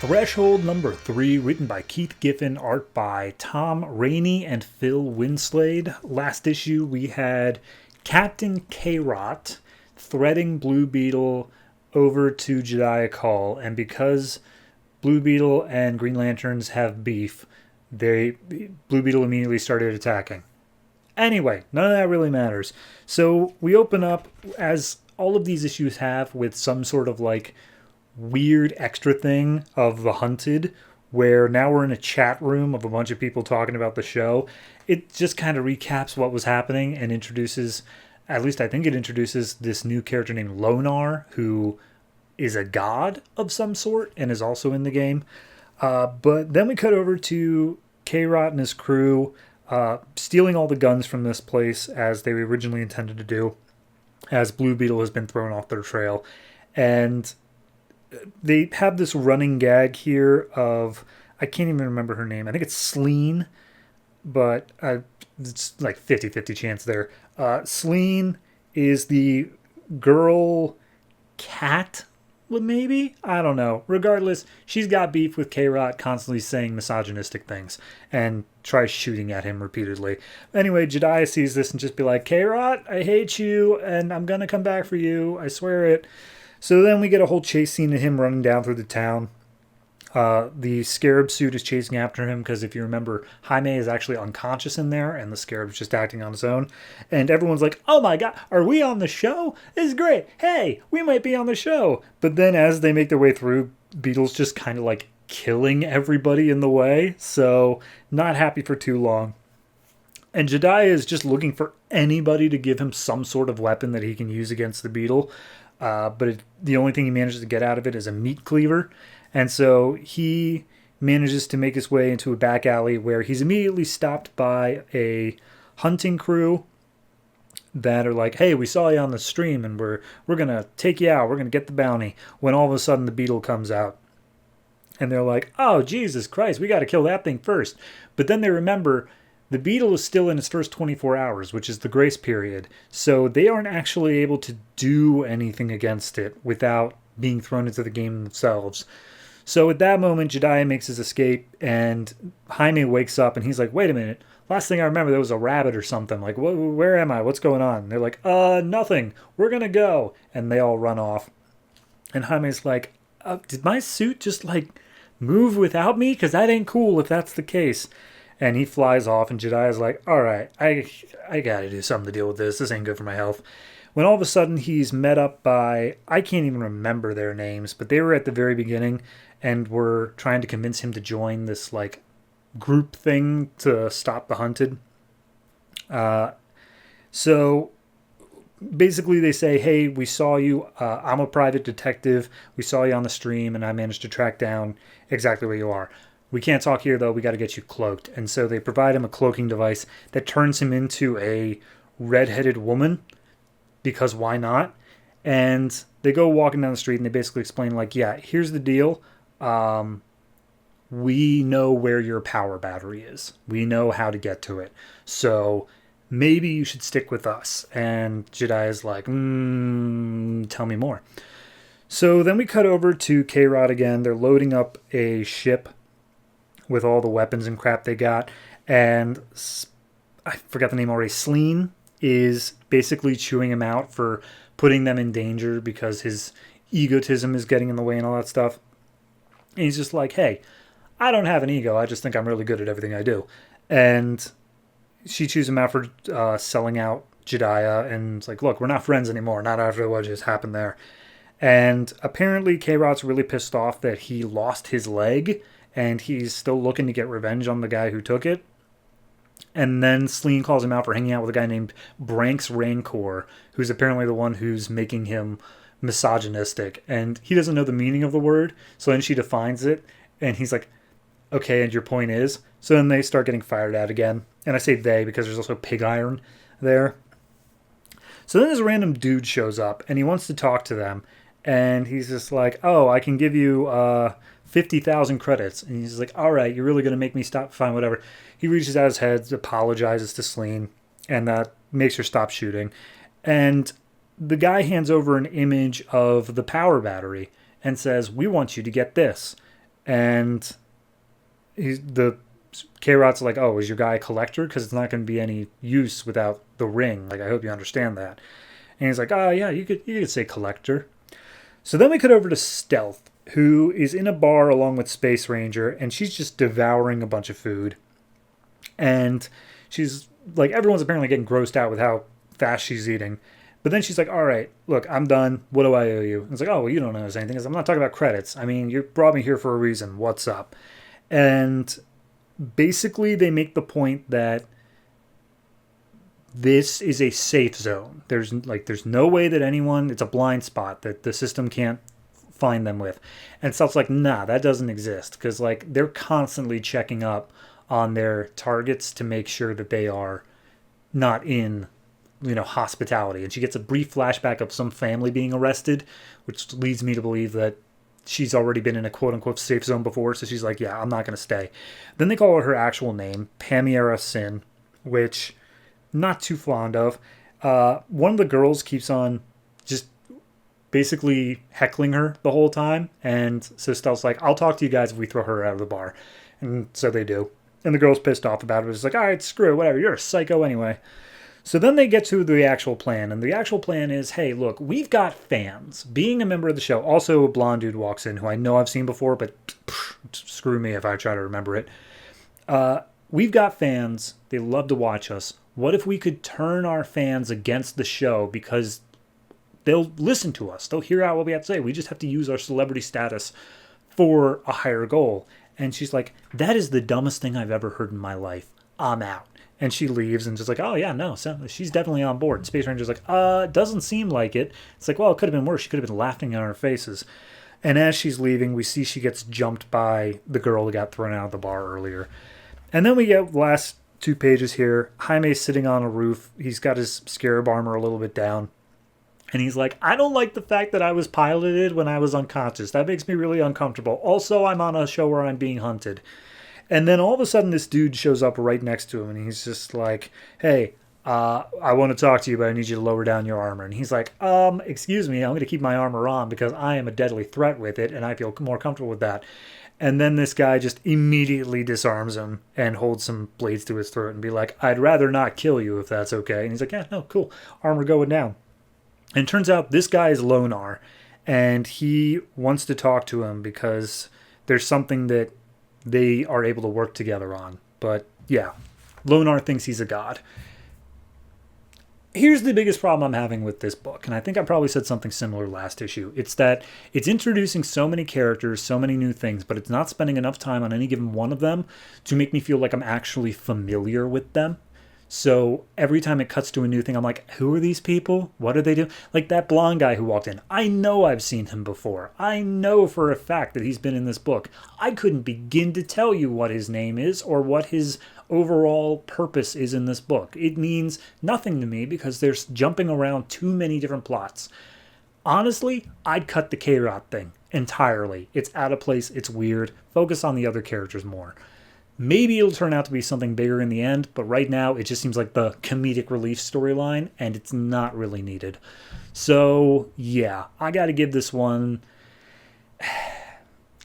Threshold number 3, written by Keith Giffen, art by Tom Rainey and Phil Winslade. Last issue we had Captain K-Rot threading Blue Beetle over to Jediah Call, and because Blue Beetle and Green Lanterns have beef, Blue Beetle immediately started attacking. Anyway, none of that really matters. So we open up, as all of these issues have, with some sort of like weird extra thing of the Hunted, where now we're in a chat room of a bunch of people talking about the show. It just kind of recaps what was happening and introduces, at least I think it introduces, this new character named Lonar, who is a god of some sort and is also in the game. But then we cut over to K-Rot and his crew stealing all the guns from this place, as they originally intended to do, as Blue Beetle has been thrown off their trail. And they have this running gag here of, I can't even remember her name. I think it's Sleen, but it's like 50-50 chance there. Sleen is the girl cat, maybe? I don't know. Regardless, she's got beef with K-Rot, constantly saying misogynistic things and tries shooting at him repeatedly. Anyway, Jediah sees this and just be like, K-Rot, I hate you, and I'm going to come back for you. I swear it. So then we get a whole chase scene of him running down through the town. The Scarab suit is chasing after him because, if you remember, Jaime is actually unconscious in there and the Scarab's just acting on his own. And everyone's like, oh my god, are we on the show? This is great. Hey, we might be on the show. But then as they make their way through, Beetle's just kind of like killing everybody in the way. So not happy for too long. And Jediah is just looking for anybody to give him some sort of weapon that he can use against the Beetle. But the only thing he manages to get out of it is a meat cleaver. And so he manages to make his way into a back alley where he's immediately stopped by a hunting crew that are like, hey, we saw you on the stream and we're going to take you out. We're going to get the bounty. When all of a sudden the Beetle comes out. And they're like, oh, Jesus Christ, we got to kill that thing first. But then they remember the Beetle is still in its first 24 hours, which is the grace period. So they aren't actually able to do anything against it without being thrown into the game themselves. So at that moment, Jediah makes his escape, and Jaime wakes up, and he's like, wait a minute. Last thing I remember, there was a rabbit or something. Like, where am I? What's going on? And they're like, nothing. We're going to go. And they all run off. And Jaime's like, did my suit just, like, move without me? Because that ain't cool if that's the case. And he flies off, and Jediah's like, all right, I got to do something to deal with this. This ain't good for my health. When all of a sudden he's met up by, I can't even remember their names, but they were at the very beginning and were trying to convince him to join this like group thing to stop the Hunted. So basically they say, hey, we saw you. I'm a private detective. We saw you on the stream, and I managed to track down exactly where you are. We can't talk here, though. We got to get you cloaked. And so they provide him a cloaking device that turns him into a redheaded woman, because why not? And they go walking down the street, and they basically explain, like, yeah, here's the deal. We know where your power battery is. We know how to get to it. So maybe you should stick with us. And Jediah's like, tell me more. So then we cut over to K-Rot again. They're loading up a ship with all the weapons and crap they got. And I forgot the name already. Sleen is basically chewing him out for putting them in danger because his egotism is getting in the way and all that stuff. And he's just like, hey, I don't have an ego. I just think I'm really good at everything I do. And she chews him out for selling out Jediah. And it's like, look, we're not friends anymore. Not after what just happened there. And apparently K-Rot's really pissed off that he lost his leg. And he's still looking to get revenge on the guy who took it. And then Sleen calls him out for hanging out with a guy named Branks Rancor, who's apparently the one who's making him misogynistic. And he doesn't know the meaning of the word, so then she defines it. And he's like, okay, and your point is? So then they start getting fired at again. And I say they because there's also Pig Iron there. So then this random dude shows up, and he wants to talk to them. And he's just like, oh, I can give you 50,000 credits. And he's like, all right, you're really going to make me stop? Fine, whatever. He reaches out his head, apologizes to Sleen, and that makes her stop shooting. And the guy hands over an image of the power battery and says, we want you to get this. And the K-Rot's like, oh, is your guy a collector? Because it's not going to be any use without the ring. Like, I hope you understand that. And he's like, oh, yeah, you could say collector. So then we cut over to Stealth, who is in a bar along with Space Ranger, and she's just devouring a bunch of food. And she's like, everyone's apparently getting grossed out with how fast she's eating. But then she's like, all right, look, I'm done. What do I owe you? And it's like, oh, well, you don't owe us anything. I'm not talking about credits. I mean, you brought me here for a reason. What's up? And basically they make the point that this is a safe zone. There's no way that anyone, it's a blind spot that the system can't find them with. And Stealth's like, nah, that doesn't exist. Because like they're constantly checking up on their targets to make sure that they are not in, hospitality. And she gets a brief flashback of some family being arrested, which leads me to believe that she's already been in a quote-unquote safe zone before. So she's like, yeah, I'm not going to stay. Then they call her actual name, Pamiera Sin, which not too fond of. One of the girls keeps on just basically heckling her the whole time. And so Stealth's like, I'll talk to you guys if we throw her out of the bar. And so they do. And the girl's pissed off about it. It's like, all right, screw it, whatever. You're a psycho anyway. So then they get to the actual plan. And the actual plan is, hey, look, we've got fans. Being a member of the show, also a blonde dude walks in who I know I've seen before, but screw me if I try to remember it. We've got fans. They love to watch us. What if we could turn our fans against the show because they'll listen to us. They'll hear out what we have to say. We just have to use our celebrity status for a higher goal. And she's like, that is the dumbest thing I've ever heard in my life. I'm out. And she leaves and just like, oh, yeah, no. So she's definitely on board. Space Ranger's like, doesn't seem like it. It's like, well, it could have been worse. She could have been laughing in our faces. And as she's leaving, we see she gets jumped by the girl who got thrown out of the bar earlier. And then we get the last 2 pages here. Jaime's sitting on a roof. He's got his scarab armor a little bit down. And he's like, I don't like the fact that I was piloted when I was unconscious. That makes me really uncomfortable. Also, I'm on a show where I'm being hunted. And then all of a sudden, this dude shows up right next to him. And he's just like, hey, I want to talk to you, but I need you to lower down your armor. And he's like, excuse me, I'm going to keep my armor on because I am a deadly threat with it. And I feel more comfortable with that. And then this guy just immediately disarms him and holds some blades to his throat and be like, I'd rather not kill you if that's okay. And he's like, yeah, no, cool. Armor going down. And it turns out this guy is Lonar, and he wants to talk to him because there's something that they are able to work together on. But yeah, Lonar thinks he's a god. Here's the biggest problem I'm having with this book, and I think I probably said something similar last issue. It's that it's introducing so many characters, so many new things, but it's not spending enough time on any given one of them to make me feel like I'm actually familiar with them. So every time it cuts to a new thing, I'm like, who are these people? What are they doing? Like that blonde guy who walked in. I know I've seen him before. I know for a fact that he's been in this book. I couldn't begin to tell you what his name is or what his overall purpose is in this book. It means nothing to me because there's jumping around too many different plots. Honestly, I'd cut the K-Rot thing entirely. It's out of place. It's weird. Focus on the other characters more. Maybe it'll turn out to be something bigger in the end, but right now it just seems like the comedic relief storyline, and it's not really needed. So, yeah, I gotta give this one...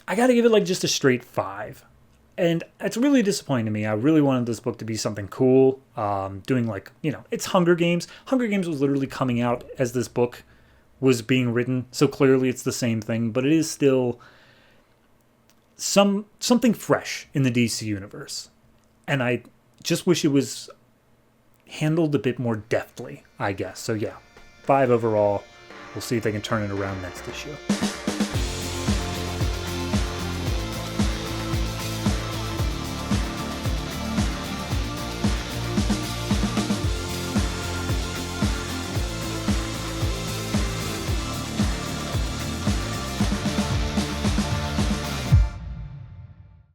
I gotta give it like just a straight 5. And it's really disappointing to me. I really wanted this book to be something cool. Doing like, it's Hunger Games. Hunger Games was literally coming out as this book was being written, so clearly it's the same thing, but it is still... something fresh in the DC universe. And I just wish it was handled a bit more deftly, I guess. So yeah, 5 overall. We'll see if they can turn it around next issue.